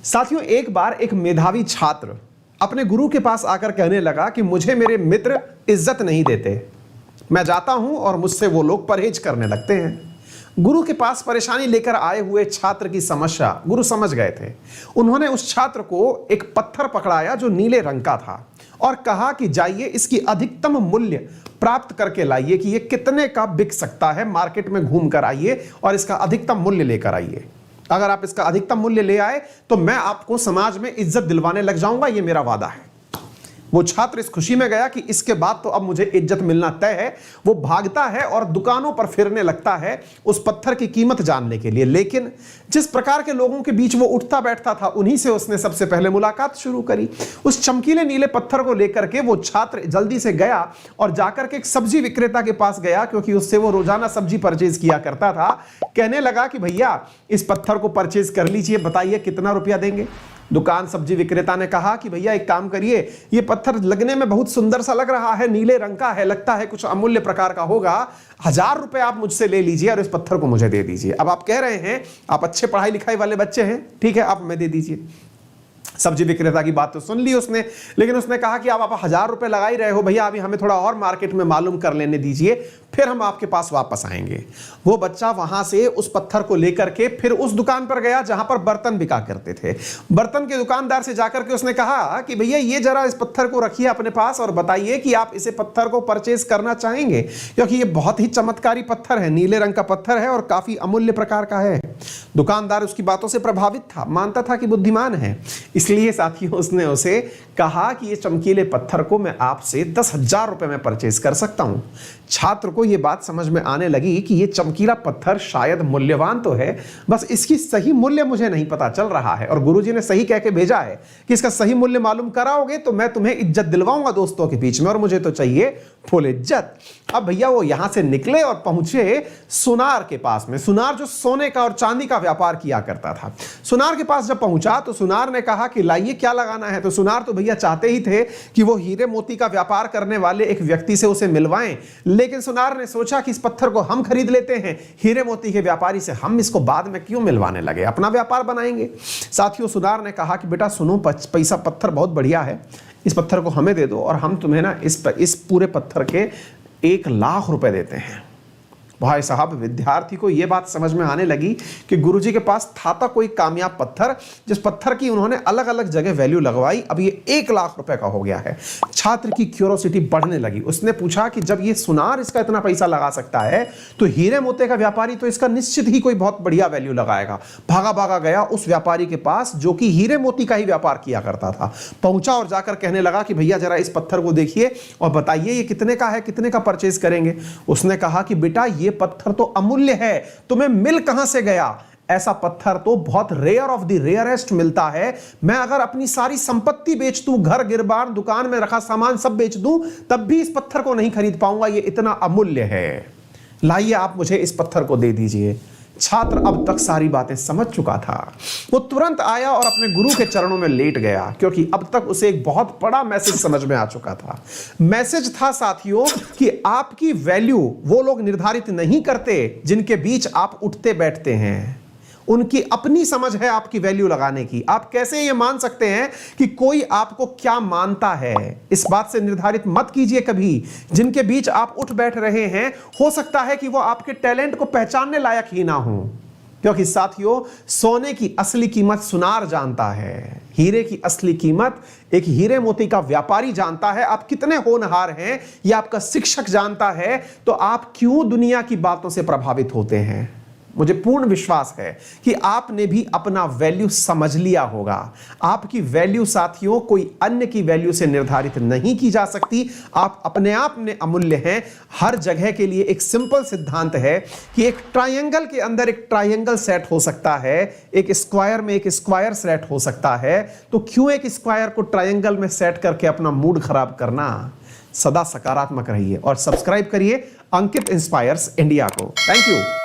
साथियों, एक बार एक मेधावी छात्र अपने गुरु के पास आकर कहने लगा कि मुझे मेरे मित्र इज्जत नहीं देते, मैं जाता हूं और मुझसे वो लोग परहेज करने लगते हैं। गुरु के पास परेशानी लेकर आए हुए छात्र की समस्या गुरु समझ गए थे। उन्होंने उस छात्र को एक पत्थर पकड़ाया जो नीले रंग का था और कहा कि जाइए इसकी अधिकतम मूल्य प्राप्त करके लाइए कि ये कितने का बिक सकता है, मार्केट में घूम कर आइए और इसका अधिकतम मूल्य लेकर आइए। अगर आप इसका अधिकतम मूल्य ले आए तो मैं आपको समाज में इज्जत दिलवाने लग जाऊंगा, ये मेरा वादा है। वो छात्र इस खुशी में गया कि इसके बाद तो अब मुझे इज्जत मिलना तय है। वो भागता है और दुकानों पर फिरने लगता है उस पत्थर की कीमत जानने के लिए। लेकिन जिस प्रकार के लोगों के बीच वो उठता बैठता था, उन्हीं से उसने सबसे पहले मुलाकात शुरू करी। उस चमकीले नीले पत्थर को लेकर के वो छात्र जल्दी से गया और जाकर के एक सब्जी विक्रेता के पास गया, क्योंकि उससे वो रोजाना सब्जी परचेज किया करता था। कहने लगा कि भैया इस पत्थर को परचेज कर लीजिए, बताइए कितना रुपया देंगे। दुकान सब्जी विक्रेता ने कहा कि भैया एक काम करिए, ये पत्थर लगने में बहुत सुंदर सा लग रहा है, नीले रंग का है, लगता है कुछ अमूल्य प्रकार का होगा, 1000 रुपए आप मुझसे ले लीजिए और इस पत्थर को मुझे दे दीजिए। अब आप कह रहे हैं आप अच्छे पढ़ाई लिखाई वाले बच्चे हैं, ठीक है आप हमें दे दीजिए। सब्जी विक्रेता की बात तो सुन ली उसने, लेकिन उसने कहा कि आप 1000 रुपए लगा ही रहे हो भैया, अभी हमें थोड़ा और मार्केट में मालूम कर लेने दीजिए, फिर हम आपके पास वापस आएंगे। वो बच्चा वहां से उस पत्थर को लेकर के फिर उस दुकान पर गया जहां पर बर्तन बिका करते थे। बर्तन के दुकानदार से जाकर के उसने कहा कि भैया ये जरा इस पत्थर को रखिए अपने पास और बताइए कि आप इसे पत्थर को परचेज करना चाहेंगे, क्योंकि ये बहुत ही चमत्कारी पत्थर है, नीले रंग का पत्थर है और काफी अमूल्य प्रकार का है। दुकानदार उसकी बातों से प्रभावित था, मानता था कि बुद्धिमान है, इसलिए साथियों उसने उसे कहा कि ये चमकीले पत्थर को मैं आपसे 10,000 रुपए में परचेज कर सकता हूं। छात्र को यह बात समझ में आने लगी कि ये चमकीला पत्थर शायद मूल्यवान तो है, बस इसकी सही मूल्य मुझे नहीं पता चल रहा है, और गुरुजी ने सही कह के भेजा है कि इसका सही मूल्य मालूम कराओगे तो मैं तुम्हें इज्जत दिलवाऊंगा दोस्तों के बीच में, और मुझे तो चाहिए फुल इज्जत। अब भैया वो यहां से निकले और पहुंचे सुनार के पास में। सुनार जो सोने का और चांदी का व्यापार किया करता था। सुनार के पास जब पहुंचा तो सुनार ने कहा कि लाइए क्या लगाना है। तो सुनार तो भैया चाहते ही थे कि वो हीरे मोती का व्यापार करने वाले एक व्यक्ति से उसे मिलवाएं, लेकिन सुनार ने सोचा कि इस पत्थर को हम खरीद लेते हैं, हीरे मोती के व्यापारी से हम इसको बाद में क्यों मिलवाने लगे, अपना व्यापार बनाएंगे। साथियों सुनार ने कहा कि बेटा सुनो, पैसा पत्थर बहुत बढ़िया है, इस पत्थर को हमें दे दो और हम तुम्हें ना इस पूरे पत्थर के 1,00,000 रुपए देते हैं। भाई साहब विद्यार्थी को यह बात समझ में आने लगी कि गुरुजी के पास था कोई कामयाब पत्थर, जिस पत्थर की उन्होंने अलग अलग जगह वैल्यू लगवाई, अब ये 1,00,000 रुपए का हो गया है। छात्र की क्यूरोसिटी बढ़ने लगी। उसने पूछा कि जब ये सुनार इसका इतना पैसा लगा सकता है तो हीरे मोती का व्यापारी तो इसका निश्चित ही कोई बहुत बढ़िया वैल्यू लगाएगा। भागा भागा गया उस व्यापारी के पास जो कि हीरे मोती का ही व्यापार किया करता था। पहुंचा और जाकर कहने लगा कि भैया जरा इस पत्थर को देखिए और बताइए ये कितने का है, कितने का परचेज करेंगे। उसने कहा कि बेटा ये पत्थर तो अमूल्य है, तुम्हें मिल कहां से गया? ऐसा पत्थर तो बहुत रेयर ऑफ द रेयरेस्ट मिलता है। मैं अगर अपनी सारी संपत्ति बेच दूं, घर गिरबान दुकान में रखा सामान सब बेच दूं, तब भी इस पत्थर को नहीं खरीद पाऊंगा, ये इतना अमूल्य है। लाइए आप मुझे इस पत्थर को दे दीजिए। छात्र अब तक सारी बातें समझ चुका था। वो तुरंत आया और अपने गुरु के चरणों में लेट गया, क्योंकि अब तक उसे एक बहुत बड़ा मैसेज समझ में आ चुका था। मैसेज था साथियों कि आपकी वैल्यू वो लोग निर्धारित नहीं करते जिनके बीच आप उठते बैठते हैं। उनकी अपनी समझ है आपकी वैल्यू लगाने की। आप कैसे ये मान सकते हैं कि कोई आपको क्या मानता है, इस बात से निर्धारित मत कीजिए कभी। जिनके बीच आप उठ बैठ रहे हैं हो सकता है कि वो आपके टैलेंट को पहचानने लायक ही ना हो, क्योंकि साथियों सोने की असली कीमत सुनार जानता है, हीरे की असली कीमत एक हीरे मोती का व्यापारी जानता है। आप कितने होनहार हैं यह आपका शिक्षक जानता है, तो आप क्यों दुनिया की बातों से प्रभावित होते हैं? मुझे पूर्ण विश्वास है कि आपने भी अपना वैल्यू समझ लिया होगा। आपकी वैल्यू साथियों कोई अन्य की वैल्यू से निर्धारित नहीं की जा सकती। आप अपने आप में अमूल्य हैं। हर जगह के लिए एक सिंपल सिद्धांत है कि एक ट्रायंगल के अंदर एक ट्रायंगल सेट हो सकता है, एक स्क्वायर में एक स्क्वायर सेट हो सकता है, तो क्यों एक स्क्वायर को ट्रायंगल में सेट करके अपना मूड खराब करना? सदा सकारात्मक रहिए और सब्सक्राइब करिए अंकित इंस्पायर्स इंडिया को। Thank you.